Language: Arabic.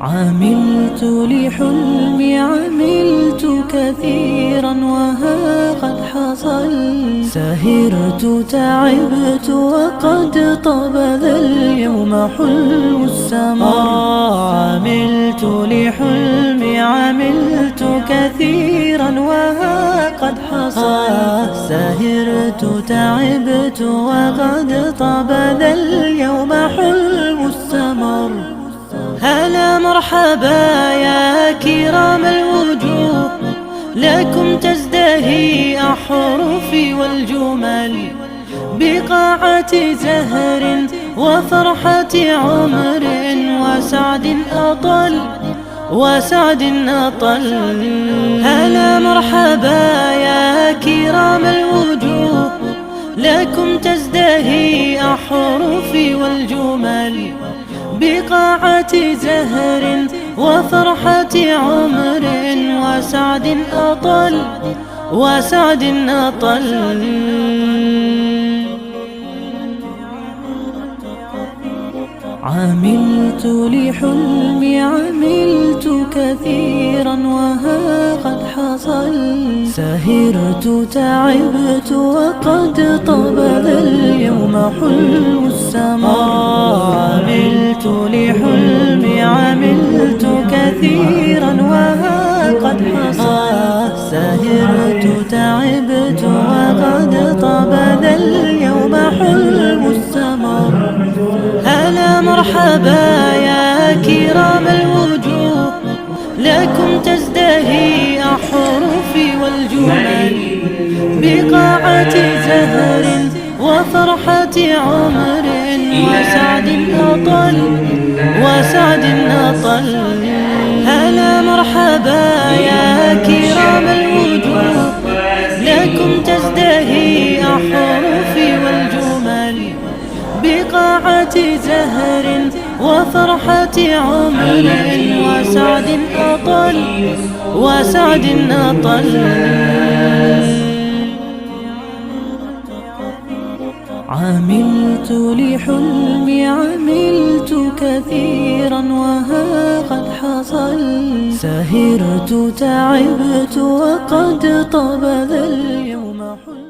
عملت لحلمي عملت كثيرا وها قد حصل، سهرت تعبت وقد طاب ذا اليوم حلم السمر. عملت لحلمي عملت كثيرا وها قد حصل، سهرت تعبت وقد طاب ذا اليوم حلم السمر. هلا مرحبا يا كرام الوجوه، لكم تزدهي أحرفي والجمل، بقاعة زهر وفرحة عمر وسعد أطل. هلا مرحبا يا كرام الوجوه، لكم تزدهي أحرفي والجمل، بقاعة زهر وفرحة عمر وسعد أطل. عملت لحلمي عملت كثيرا وها قد حصل، سهرت تعبت وقد طاب ذا اليوم حلم السمر. عملت لحلمي عملت كثيرا وها قد حصل، سهرت تعبت وقد طاب ذا اليوم حلم السمر. هلا مرحبا يا كرام الوجوه، لكم تزدهي أحرفي والجمل، بقاعة زهر وفرحة عمر وسعد أطل. هلا مرحبا يا كرام الوجوه، لكم تزدهي أحرفي والجمل، بقاعة زهر وفرحة عمر وسعد أطل. عملت لحلمي عملت كثيرا وها قد حصل، سهرت تعبت وقد طاب ذا اليوم حلم.